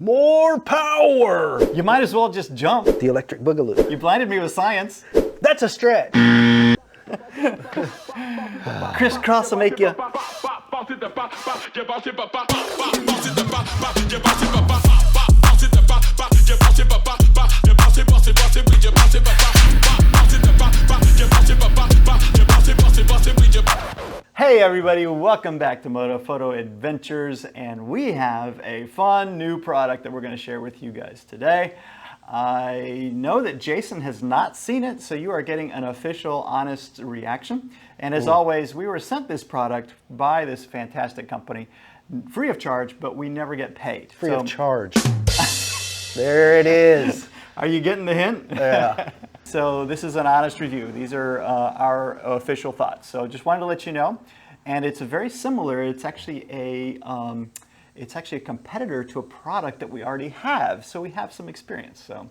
More power! You might as well just jump. The electric boogaloo. You blinded me with science. That's a stretch. Crisscross will make you. Hey everybody, welcome back to Moto Photo Adventures, and we have a fun new product that we're going to share with you guys today. I know that Jason has not seen it, so you are getting an official, honest reaction. And as always, we were sent this product by this fantastic company, free of charge, but we never get paid. Free of charge. There it is. Are you getting the hint? Yeah. So this is an honest review. These are our official thoughts. So just wanted to let you know. And it's very similar. It's actually a competitor to a product that we already have. So we have some experience. So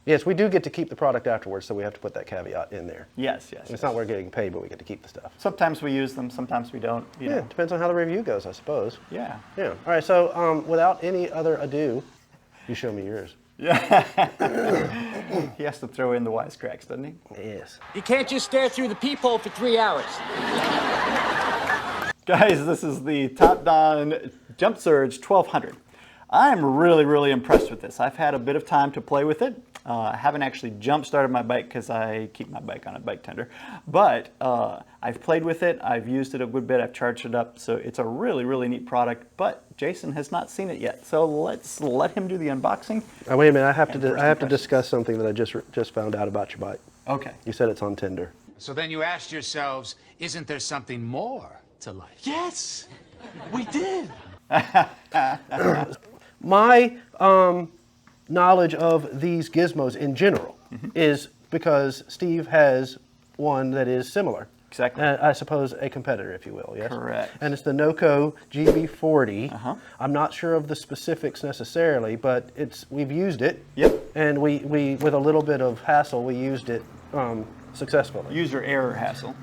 Yes, we do get to keep the product afterwards, so we have to put that caveat in there. Yes. It's not we're getting paid, but we get to keep the stuff. Sometimes we use them, sometimes we don't. You know. Depends on how the review goes, I suppose. Yeah. Yeah. All right, so without any other ado, you show me yours. Yeah. He has to throw in the wisecracks, doesn't he? Yes. You can't just stare through the peephole for 3 hours. Guys, this is the TOPDON JumpSurge1200. I'm really impressed with this. I've had a bit of time to play with it. I haven't actually jump started my bike because I keep my bike on a bike tender. But I've played with it. I've used it a good bit. I've charged it up. So it's a really neat product. But Jason has not seen it yet. So let's let him do the unboxing. Oh, wait a minute. I have to discuss something that I just found out about your bike. Okay. You said it's on Tinder. So then you asked yourselves, isn't there something more to life? Yes, we did. My knowledge of these gizmos in general is because Steve has one that is similar. Exactly. I suppose a competitor, if you will, yes? Correct. And it's the Noco GB40. Uh-huh. I'm not sure of the specifics necessarily, but we've used it. Yep. And we with a little bit of hassle, we used it successfully. User error hassle.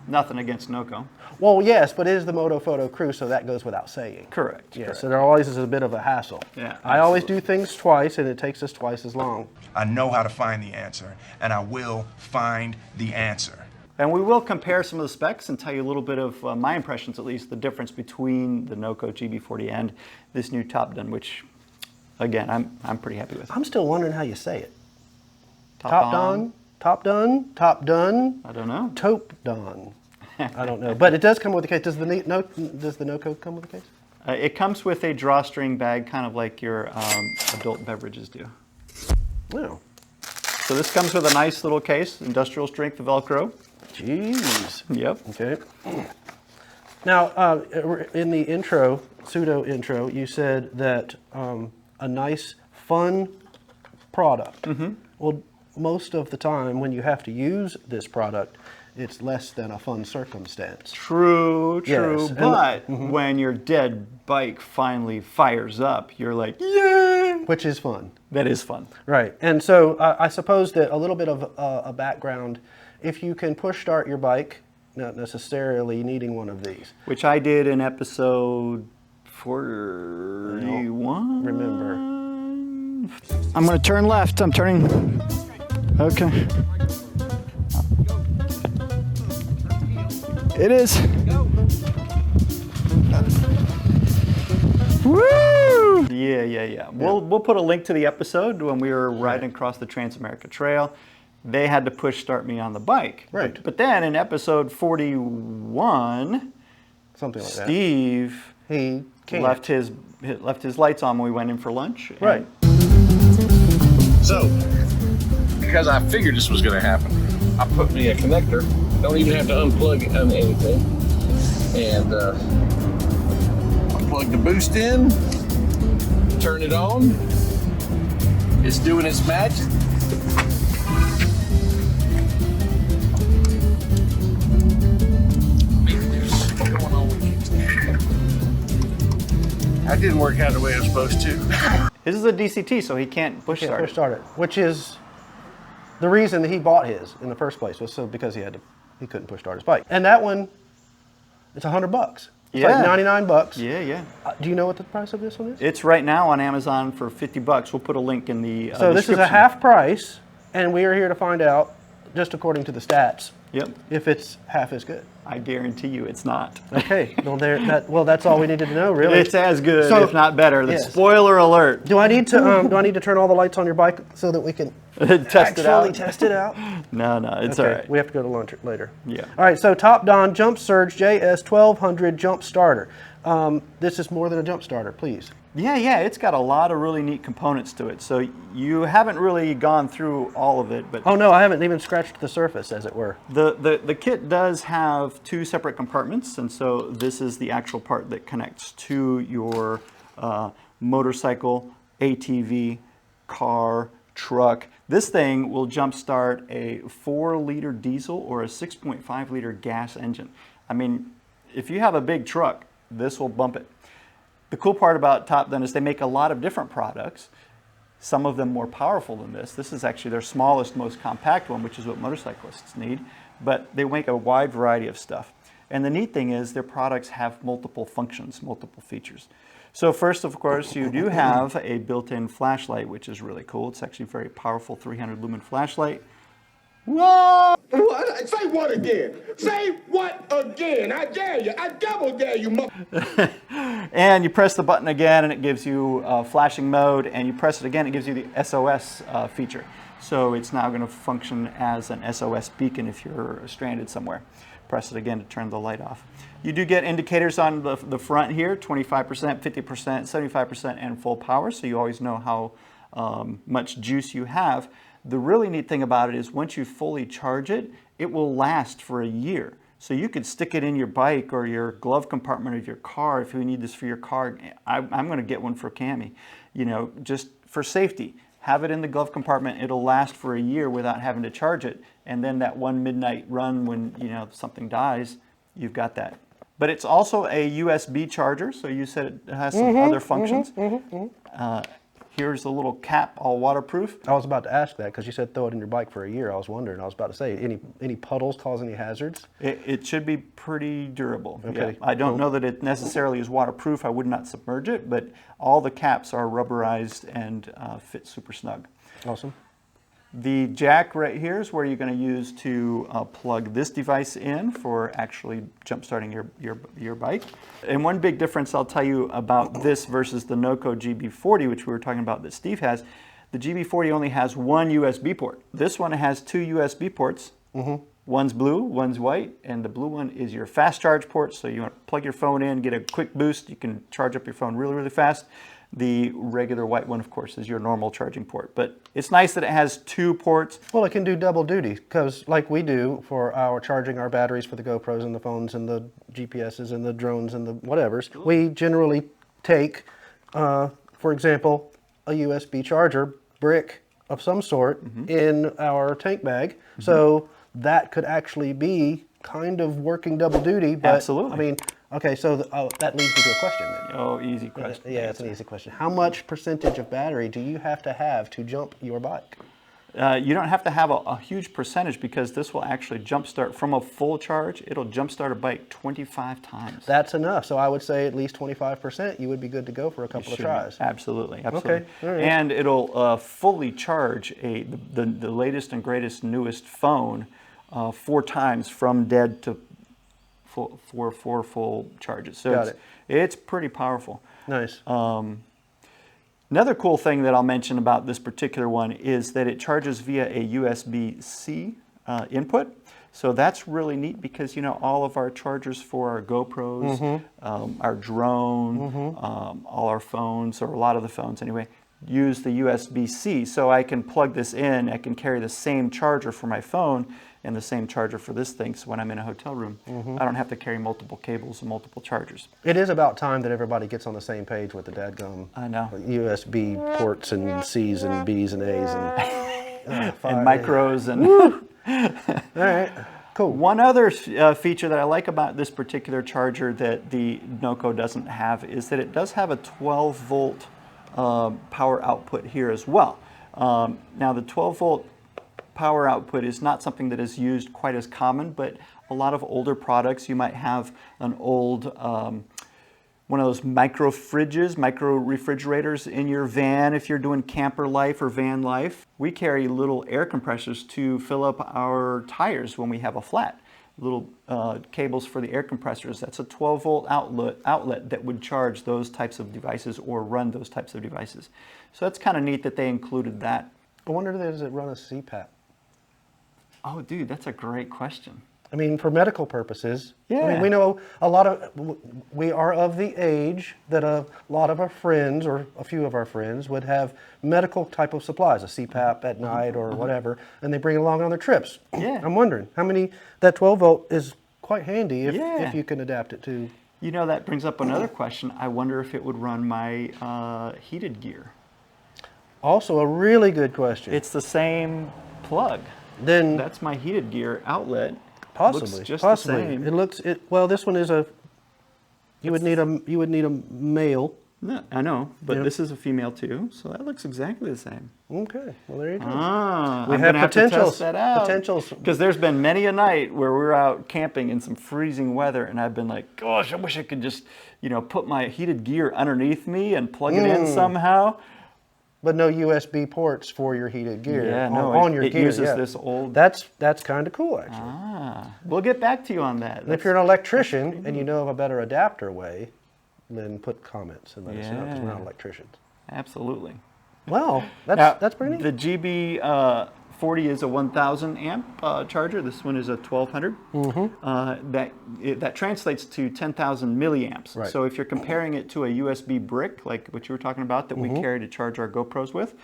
Nothing against Noco. Well, yes, but it is the Moto Photo crew, so that goes without saying. Correct. Yeah, correct. so there always is a bit of a hassle. Yeah, I always do things twice, and it takes us twice as long. I know how to find the answer, and I will find the answer. And we will compare some of the specs and tell you a little bit of my impressions, at least, the difference between the Noco GB40 and this new TOPDON, which, again, I'm pretty happy with. I'm still wondering how you say it. TOPDON? TOPDON? TOPDON? I don't know. TOPDON. I don't know, but it does come with a case. Does the Noco come with a case? It comes with a drawstring bag, kind of like your adult beverages do. No. So this comes with a nice little case, industrial strength Velcro. Jeez. Yep. Okay. Now, in the intro, pseudo intro, you said that a nice, fun product. Mm-hmm. Well, most of the time when you have to use this product, it's less than a fun circumstance. True. Yes. But when your dead bike finally fires up, you're like, yay! Which is fun. That is fun. Right. And so I suppose that a little bit of a background, if you can push start your bike, not necessarily needing one of these. Which I did in episode 41. Remember. I'm going to turn left. I'm turning. Okay. It is. Woo! Yeah. We'll put a link to the episode when we were riding across the Trans-America Trail. They had to push start me on the bike. Right. But then in episode 41, Something like Steve that. He left his lights on when we went in for lunch. Right. So, because I figured this was going to happen, I put me a connector. Don't even have to unplug anything. And I plug the boost in, turn it on. It's doing its magic. That didn't work out the way it was supposed to. His is a DCT, so he can't push start. Push start it, which is the reason that he bought his in the first place was so because he couldn't push start his bike. And that one, it's $100. It's like 99 bucks. Yeah, yeah. Do you know what the price of this one is? It's right now on Amazon for 50 bucks. We'll put a link in the So this is a half price, and we are here to find out, just according to the stats, Yep. if it's half as good. I guarantee you it's not. Okay, well, that's all we needed to know, really. It's as good, So- if not better. The Yes. spoiler alert. Do I need to turn all the lights on your bike so that we can Test it actually out. test it out? No, it's Okay, all right. we have to go to lunch later. Yeah. All right, so TOPDON JumpSurge JS1200 Jump Starter. This is more than a jump starter, please. Yeah, it's got a lot of really neat components to it. So you haven't really gone through all of it, but Oh no, I haven't even scratched the surface, as it were. the kit does have two separate compartments, and so this is the actual part that connects to your motorcycle, ATV, car, truck. This thing will jumpstart a 4-liter diesel or a 6.5-liter gas engine. I mean, if you have a big truck, this will bump it. The cool part about TOPDON is they make a lot of different products, some of them more powerful than this. This is actually their smallest, most compact one, which is what motorcyclists need, but they make a wide variety of stuff. And the neat thing is their products have multiple functions, multiple features. So first, of course, you do have a built-in flashlight, which is really cool. It's actually a very powerful 300 lumen flashlight. Whoa! What? Say what again? Say what again? I dare you. I double dare you, mother. And you press the button again and it gives you flashing mode, and you press it again, it gives you the SOS feature. So it's now going to function as an SOS beacon if you're stranded somewhere. Press it again to turn the light off. You do get indicators on the front here, 25%, 50%, 75%, and full power, so you always know how much juice you have. The really neat thing about it is once you fully charge it, it will last for a year. So you could stick it in your bike or your glove compartment of your car if you need this for your car. I'm going to get one for Cami, you know, just for safety. Have it in the glove compartment. It'll last for a year without having to charge it. And then that one midnight run when, you know, something dies, you've got that. But it's also a USB charger, so you said it has some other functions. Here's a little cap, all waterproof. I was about to ask that because you said throw it in your bike for a year. I was wondering. I was about to say, any puddles cause any hazards? It should be pretty durable. Okay. Yeah. I don't know that it necessarily is waterproof. I would not submerge it, but all the caps are rubberized and fit super snug. Awesome. The jack right here is where you're going to use to plug this device in for actually jump starting your bike. And one big difference I'll tell you about this versus the Noco GB40, which we were talking about that Steve has, the GB40 only has one USB port. This one has two USB ports. One's blue, one's white, and the blue one is your fast charge port. So you want to plug your phone in, get a quick boost. You can charge up your phone really, really fast. The regular white one, of course, is your normal charging port. But it's nice that it has two ports. Well, it can do double duty because like we do for our charging our batteries for the GoPros and the phones and the GPSs and the drones and the whatevers, we generally take, for example, a USB charger brick of some sort in our tank bag. So that could actually be kind of working double duty. But, Absolutely. I mean, okay, so that leads me to a question then. Oh, easy question. Yeah, it's an easy question. How much percentage of battery do you have to jump your bike? You don't have to have a huge percentage because this will actually jumpstart from a full charge. It'll jumpstart a bike 25 times. That's enough. So I would say at least 25%, you would be good to go for a couple of tries. Absolutely, absolutely. Okay, all right. And it'll fully charge the latest and greatest, newest phone 4 times from dead to four full charges. So it's pretty powerful. Nice. Another cool thing that I'll mention about this particular one is that it charges via a USB-C input. So that's really neat because, you know, all of our chargers for our GoPros, our drone, all our phones, or a lot of the phones anyway, use the USB-C. So I can plug this in, I can carry the same charger for my phone and the same charger for this thing. So when I'm in a hotel room, I don't have to carry multiple cables and multiple chargers. It is about time that everybody gets on the same page with the dadgum USB ports and C's and B's and A's and, and micros and... All right, cool. One other feature that I like about this particular charger that the Noco doesn't have is that it does have a 12-volt power output here as well. Now the 12-volt power output is not something that is used quite as common, but a lot of older products. You might have an old one of those micro fridges, micro refrigerators in your van if you're doing camper life or van life. We carry little air compressors to fill up our tires when we have a flat. Little cables for the air compressors. That's a 12-volt outlet that would charge those types of devices or run those types of devices. So that's kind of neat that they included that. I wonder, does it run a Cpap? Oh, dude, that's a great question. I mean, for medical purposes. Yeah. I mean, we know we are of the age that a lot of our friends, or a few of our friends, would have medical type of supplies, a Cpap at night or whatever, and they bring it along on their trips. Yeah. I'm wondering how many, that 12 volt is quite handy Yeah. if you can adapt it to. You know, that brings up another question. I wonder if it would run my heated gear. Also a really good question. It's the same plug. Then That's my heated gear outlet. possibly, Looks just possibly. the same. It looks, well, this one is you would need a male. No, I know, but Yep. this is a female too, so that looks exactly the same. Okay, well, there you go. Ah, We I'm have gonna have to potentials. test that out. Potentials. Because there's been many a night where we're out camping in some freezing weather, and I've been like, gosh, I wish I could just, put my heated gear underneath me and plug it in somehow. But no USB ports for your heated gear. Yeah, no, on your it gear. uses yeah. this old. That's kind of cool, actually. Ah, we'll get back to you on that. And if you're an electrician and you know of a better adapter way, then put comments and let us know, because we're not Yeah. electricians. Absolutely. Well, Now, that's pretty neat. The GB 40 is a 1,000 amp charger. This one is a 1,200. That translates to 10,000 milliamps. Right. So if you're comparing it to a USB brick, like what you were talking about, that we carry to charge our GoPros with,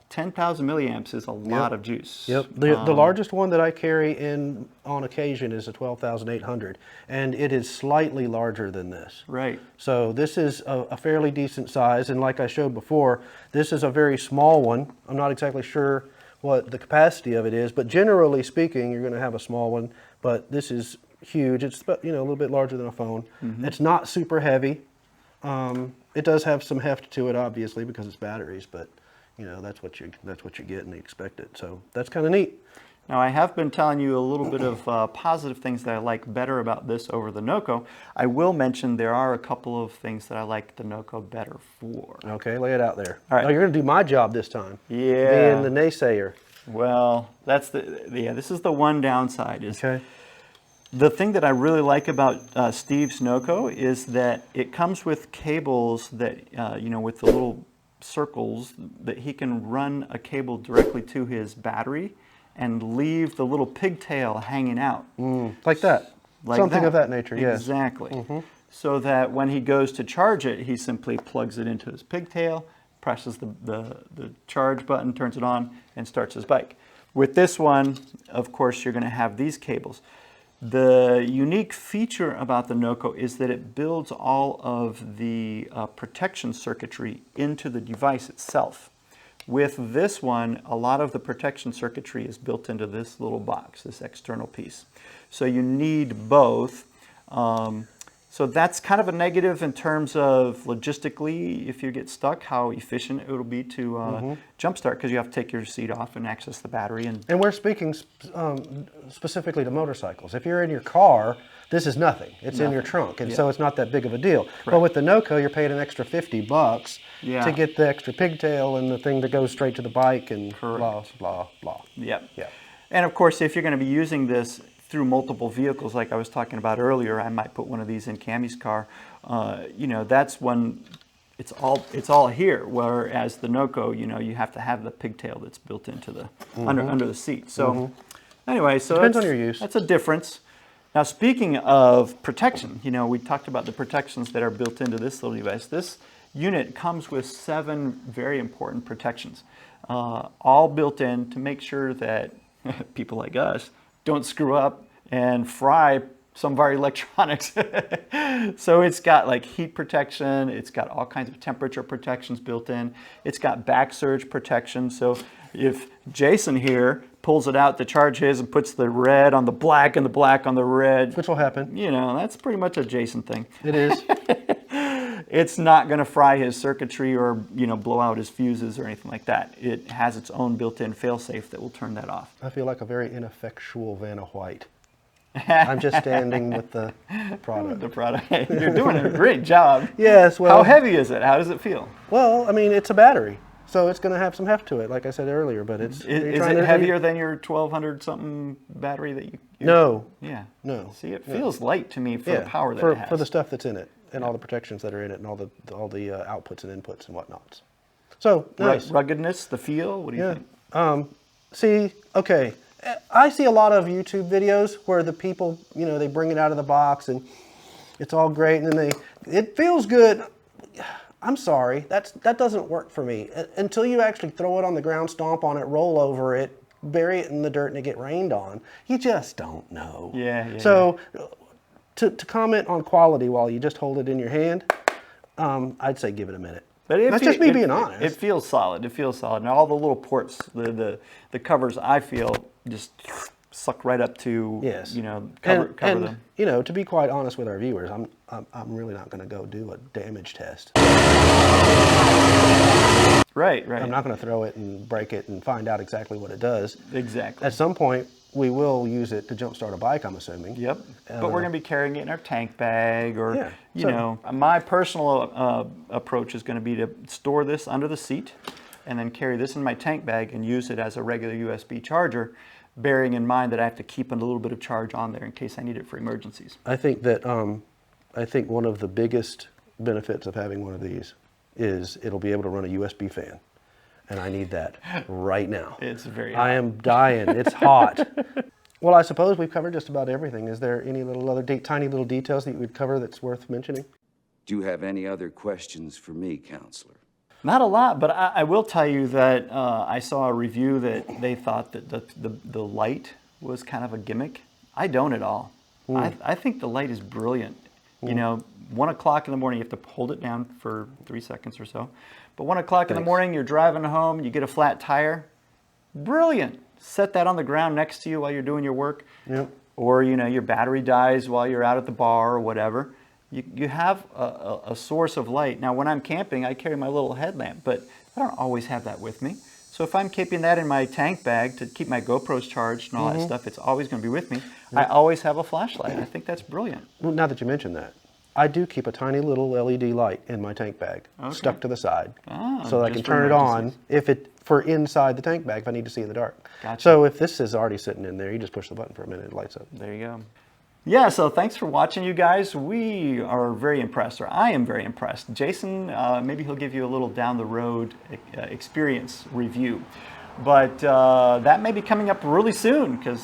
10,000 milliamps is a lot of juice. Yep. The largest one that I carry in on occasion is a 12,800, and it is slightly larger than this. Right. So this is a fairly decent size, and like I showed before, this is a very small one. I'm not exactly sure what the capacity of it is, but generally speaking, you're going to have a small one. But this is huge. It's a little bit larger than a phone. It's not super heavy. It does have some heft to it, obviously, because it's batteries, but that's what you get and you expect it. So that's kind of neat. Now, I have been telling you a little bit of positive things that I like better about this over the Noco. I will mention there are a couple of things that I like the Noco better for. Okay, lay it out there. All right. Oh, you're going to do my job this time. Yeah. Being the naysayer. Well, that's this is the one downside. Is Okay. the thing that I really like about Steve's Noco is that it comes with cables that, with the little circles that he can run a cable directly to his battery and leave the little pigtail hanging out. Like that. Like Something of that nature, yes. Exactly. So that when he goes to charge it, he simply plugs it into his pigtail, presses the charge button, turns it on, and starts his bike. With this one, of course, you're going to have these cables. The unique feature about the Noco is that it builds all of the protection circuitry into the device itself. With this one, a lot of the protection circuitry is built into this little box, this external piece. So you need both. So that's kind of a negative in terms of logistically, if you get stuck, how efficient it will be to jumpstart, because you have to take your seat off and access the battery. And we're speaking specifically to motorcycles. If you're in your car, this is nothing. It's in your trunk, and so it's not that big of a deal. But with the Noco, you're paying an extra $50 to get the extra pigtail and the thing that goes straight to the bike and blah, blah, blah. Yep. Yeah. And of course, if you're going to be using this through multiple vehicles, like I was talking about earlier, I might put one of these in Cammy's car. That's when it's all here. Whereas the Noco, you have to have the pigtail that's built into the under the seat. So anyway, so Depends on your use. That's a difference. Now, speaking of protection, we talked about the protections that are built into this little device. This unit comes with 7 very important protections, all built in to make sure that people like us don't screw up and fry some of our electronics. So it's got like heat protection, it's got all kinds of temperature protections built in, it's got back surge protection. So if Jason here pulls it out to charge his and puts the red on the black and the black on the red, Which will happen. that's pretty much a Jason thing. It is. It's not going to fry his circuitry or blow out his fuses or anything like that. It has its own built-in fail-safe that will turn that off. I feel like a very ineffectual Vanna White. I'm just standing with the product. The product. Hey, you're doing a great job. Yes, well. How heavy is it? How does it feel? Well, I mean, it's a battery, so it's going to have some heft to it, like I said earlier. But it's Is it heavier than your 1200 something battery that you? No. Yeah. No. See, it feels light to me for the power that for, it has. for the stuff that's in it and all the protections that are in it and all the outputs and inputs and whatnots. So nice. Ruggedness, the feel. What do you think? See, okay, I see a lot of YouTube videos where the people, you know, they bring it out of the box and it's all great, and then it feels good. I'm sorry, that doesn't work for me. Until you actually throw it on the ground, stomp on it, roll over it, bury it in the dirt, and it get rained on, you just don't know. Yeah. So, to comment on quality while you just hold it in your hand, I'd say give it a minute. But that's just me being honest. It feels solid. It feels solid. And all the little ports, the covers, I feel just suck right up to, yes. you know, cover them. You know, to be quite honest with our viewers, I'm really not going to go do a damage test. Right. I'm not going to throw it and break it and find out exactly what it does. Exactly. At some point, we will use it to jumpstart a bike, I'm assuming. Yep. But we're going to be carrying it in our tank bag, or, you so, know, my personal approach is going to be to store this under the seat and then carry this in my tank bag and use it as a regular USB charger, bearing in mind that I have to keep a little bit of charge on there in case I need it for emergencies. I think that I think one of the biggest benefits of having one of these is it'll be able to run a USB fan. And I need that right now. It's very hot. I am dying. It's hot. Well, I suppose we've covered just about everything. Is there any other tiny little details that you would cover that's worth mentioning? Do you have any other questions for me, counselor? Not a lot, but I will tell you that I saw a review that they thought that the light was kind of a gimmick. I don't at all. I think the light is brilliant. You know, 1 o'clock in the morning, you have to hold it down for 3 seconds or so. But 1 o'clock in the morning, you're driving home, you get a flat tire. Brilliant. Set that on the ground next to you while you're doing your work. Yep. Or, you know, your battery dies while you're out at the bar or whatever. You have a source of light. Now, when I'm camping, I carry my little headlamp, but I don't always have that with me. So if I'm keeping that in my tank bag to keep my GoPros charged and all that stuff, it's always going to be with me. I always have a flashlight. I think that's brilliant. Well, now that you mention that, I do keep a tiny little LED light in my tank bag, stuck to the side, so that I can turn it on for inside the tank bag if I need to see in the dark. Gotcha. So if this is already sitting in there, you just push the button for a minute, it lights up. There you go. Yeah, so thanks for watching, you guys. We are very impressed, or I am very impressed. Jason, maybe he'll give you a little down the road experience review. But that may be coming up really soon, because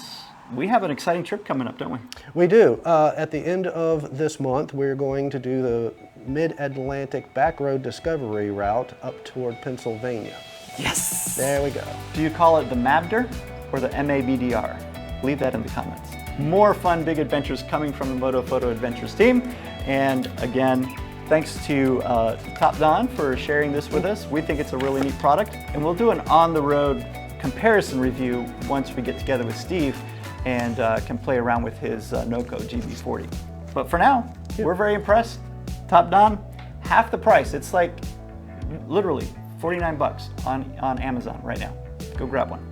we have an exciting trip coming up, don't we? We do. At the end of this month, we're going to do the Mid-Atlantic Backroad Discovery route up toward Pennsylvania. Yes! There we go. Do you call it the MABDR or the MABDR? Leave that in the comments. More fun, big adventures coming from the Moto Photo Adventures team. And again, thanks to TOPDON for sharing this with us. We think it's a really neat product, and we'll do an on-the-road comparison review once we get together with Steve and can play around with his NOCO GB40. But for now, we're very impressed. TOPDON, half the price. It's like literally 49 bucks on Amazon right now. Go grab one.